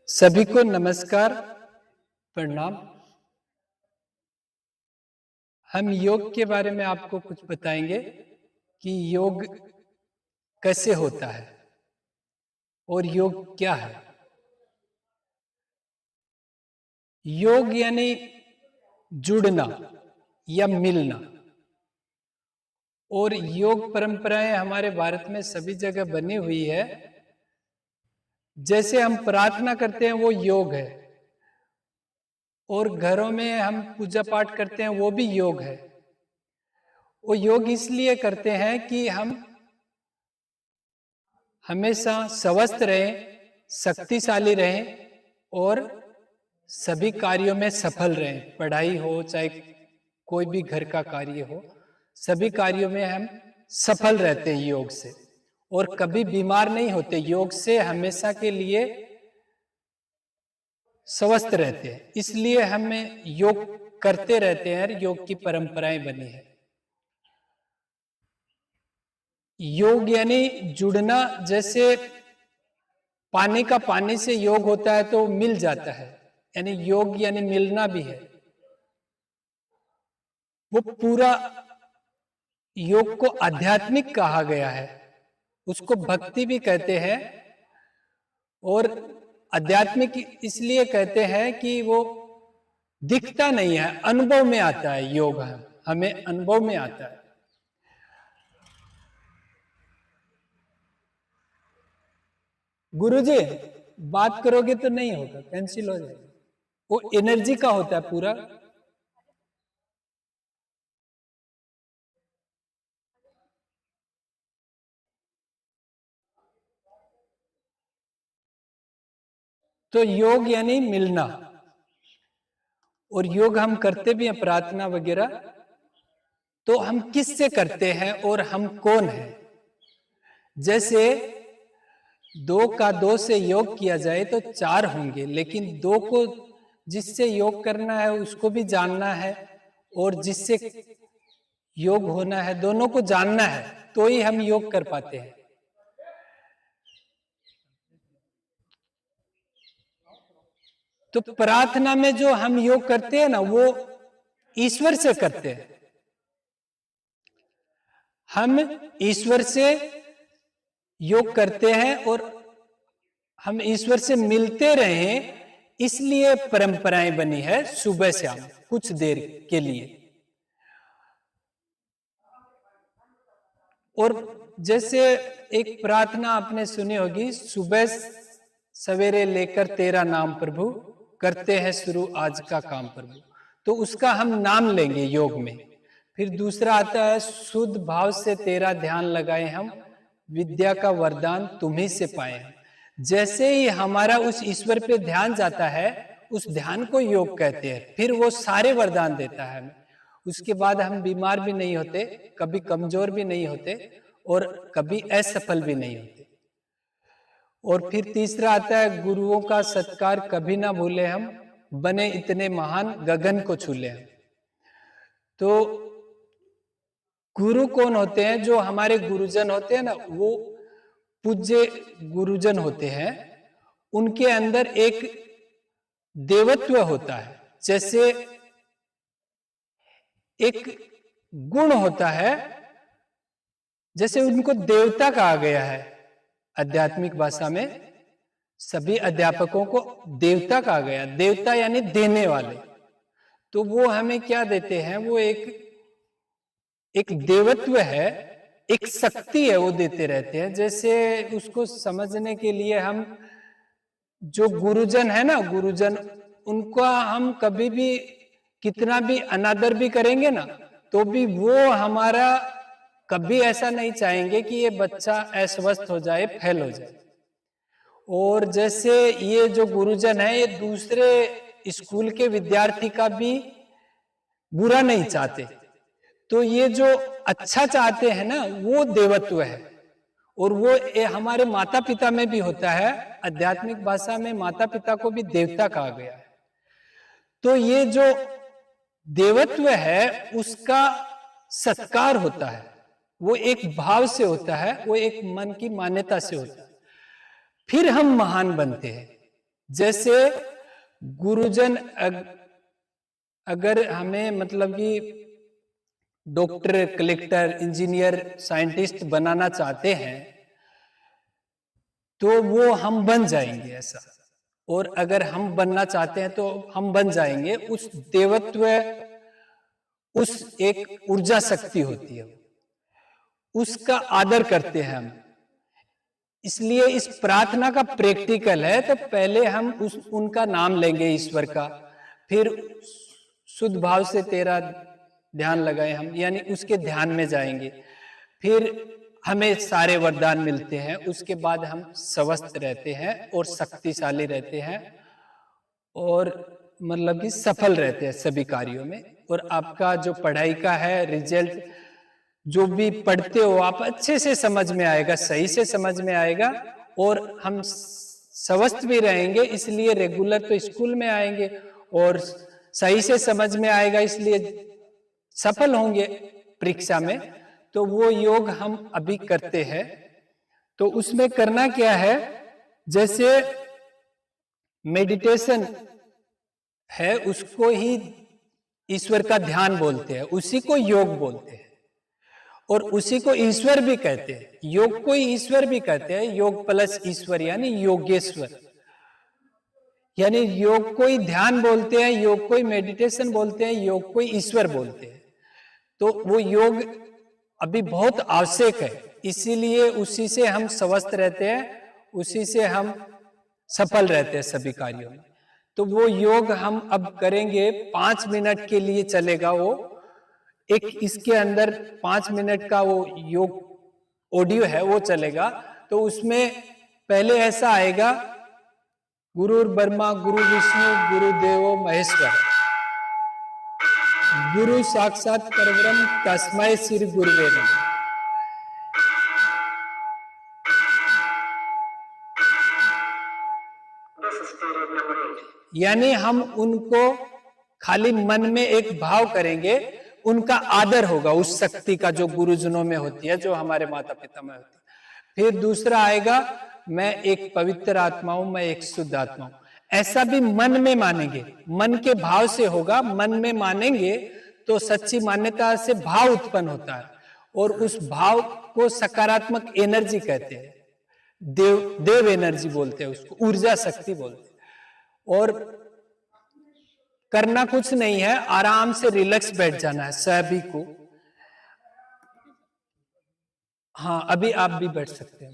सभी को नमस्कार, प्रणाम। हम योग के बारे में आपको कुछ बताएंगे कि योग कैसे होता है और योग क्या है। योग यानी जुड़ना या मिलना, और योग परंपराएं हमारे भारत में सभी जगह बनी हुई है। जैसे हम प्रार्थना करते हैं वो योग है, और घरों में हम पूजा पाठ करते हैं वो भी योग है। वो योग इसलिए करते हैं कि हम हमेशा स्वस्थ रहें, शक्तिशाली रहें और सभी कार्यों में सफल रहें। पढ़ाई हो चाहे कोई भी घर का कार्य हो, सभी कार्यों में हम सफल रहते हैं योग से, और कभी बीमार नहीं होते। योग से हमेशा के लिए स्वस्थ रहते हैं, इसलिए हमें योग करते रहते हैं। योग की परंपराएं बनी है। योग यानी जुड़ना। जैसे पानी का पानी से योग होता है तो मिल जाता है, यानी योग यानी मिलना भी है। वो पूरा योग को आध्यात्मिक कहा गया है, उसको भक्ति भी कहते हैं। और आध्यात्मिक इसलिए कहते हैं कि वो दिखता नहीं है, अनुभव में आता है। योग हमें अनुभव में आता है। गुरुजी, बात करोगे तो नहीं होगा, कैंसिल हो जाएगा। वो एनर्जी का होता है पूरा। तो योग यानी मिलना, और योग हम करते भी हैं, प्रार्थना वगैरह। तो हम किससे करते हैं और हम कौन हैं? जैसे 2 का 2 से योग किया जाए तो 4 होंगे, लेकिन 2 को जिससे योग करना है उसको भी जानना है, और जिससे योग होना है दोनों को जानना है, तो ही हम योग कर पाते हैं। तो प्रार्थना में जो हम योग करते हैं ना, वो ईश्वर से करते हैं। हम ईश्वर से योग करते हैं और हम ईश्वर से मिलते रहें, इसलिए परंपराएं बनी है सुबह शाम कुछ देर के लिए। और जैसे एक प्रार्थना आपने सुनी होगी, सुबह सवेरे लेकर तेरा नाम प्रभु, करते हैं शुरू आज का काम प्रभु। तो उसका हम नाम लेंगे योग में। फिर दूसरा आता है, शुद्ध भाव से तेरा ध्यान लगाए हम, विद्या का वरदान तुम्ही से पाए हम। जैसे ही हमारा उस ईश्वर पे ध्यान जाता है, उस ध्यान को योग कहते हैं। फिर वो सारे वरदान देता है हमें। उसके बाद हम बीमार भी नहीं होते, कभी कमजोर भी नहीं होते, और कभी असफल भी नहीं होते। और फिर तीसरा आता है, गुरुओं का सत्कार कभी ना भूले हम, बने इतने महान गगन को छूले हम। तो गुरु कौन होते हैं? जो हमारे गुरुजन होते हैं ना, वो पूज्य गुरुजन होते हैं। उनके अंदर एक देवत्व होता है। जैसे एक गुण होता है, जैसे उनको देवता कहा गया है आध्यात्मिक भाषा में। सभी अध्यापकों को देवता कहा गया। देवता यानी देने वाले। तो वो हमें क्या देते हैं? वो एक देवत्व है, एक शक्ति है, वो देते रहते हैं। जैसे उसको समझने के लिए हम, जो गुरुजन है ना, गुरुजन, उनका हम कभी भी कितना भी अनादर भी करेंगे ना, तो भी वो हमारा कभी ऐसा नहीं चाहेंगे कि ये बच्चा अस्वस्थ हो जाए, फेल हो जाए। और जैसे ये जो गुरुजन है, ये दूसरे स्कूल के विद्यार्थी का भी बुरा नहीं चाहते। तो ये जो अच्छा चाहते हैं ना, वो देवत्व है। और वो हमारे माता पिता में भी होता है। आध्यात्मिक भाषा में माता पिता को भी देवता कहा गया है। तो ये जो देवत्व है, उसका सत्कार होता है। वो एक भाव से होता है, वो एक मन की मान्यता से होता है। फिर हम महान बनते हैं। जैसे गुरुजन अगर हमें मतलब कि डॉक्टर, कलेक्टर, इंजीनियर, साइंटिस्ट बनाना चाहते हैं तो वो हम बन जाएंगे ऐसा। और अगर हम बनना चाहते हैं तो हम बन जाएंगे। उस देवत्व, उस एक ऊर्जा शक्ति होती है, उसका आदर करते हैं हम। इसलिए इस प्रार्थना का प्रैक्टिकल है। तो पहले हम उनका नाम लेंगे, ईश्वर का, फिर शुद्ध भाव से तेरा ध्यान लगाए हम, यानी उसके ध्यान में जाएंगे। फिर हमें सारे वरदान मिलते हैं। उसके बाद हम स्वस्थ रहते हैं और शक्तिशाली रहते हैं और मतलब कि सफल रहते हैं सभी कार्यों में। और आपका जो पढ़ाई का है रिजल्ट, जो भी पढ़ते हो आप अच्छे से समझ में आएगा, सही से समझ में आएगा। और हम स्वस्थ भी रहेंगे, इसलिए रेगुलर तो स्कूल में आएंगे और सही से समझ में आएगा, इसलिए सफल होंगे परीक्षा में। तो वो योग हम अभी करते हैं। तो उसमें करना क्या है, जैसे मेडिटेशन है उसको ही ईश्वर का ध्यान बोलते हैं, उसी को योग बोलते हैं और उसी को ईश्वर भी कहते हैं। योग को ईश्वर भी कहते हैं, योग प्लस ईश्वर यानी योगेश्वर। यानी योग को ही ध्यान बोलते हैं, योग को ही मेडिटेशन बोलते हैं, योग को ही ईश्वर बोलते हैं। तो वो योग अभी बहुत आवश्यक है, इसीलिए उसी से हम स्वस्थ रहते हैं, उसी से हम सफल रहते हैं सभी कार्यों में। तो वो योग हम अब करेंगे, 5 मिनट के लिए चलेगा वो। एक इसके अंदर 5 मिनट का वो योग ऑडियो है वो चलेगा। तो उसमें पहले ऐसा आएगा, गुरुर् ब्रह्मा गुरु विष्णु गुरु देवो महेश्वर, गुरु साक्षात परब्रह्म तस्मै श्री गुरुवे नमः। यानी हम उनको खाली मन में एक भाव करेंगे, उनका आदर होगा उस शक्ति का जो गुरुजनों में होती है, जो हमारे माता पिता में होती है। फिर दूसरा आएगा, मैं एक पवित्र आत्मा हूं, मैं एक शुद्ध आत्मा हूं। ऐसा भी मन में मानेंगे, मन के भाव से होगा। मन में मानेंगे तो सच्ची मान्यता से भाव उत्पन्न होता है और उस भाव को सकारात्मक एनर्जी कहते हैं, देव एनर्जी बोलते हैं उसको, ऊर्जा शक्ति बोलते हैं। और करना कुछ नहीं है, आराम से रिलैक्स बैठ जाना है सभी को। हाँ, अभी आप भी बैठ सकते हैं।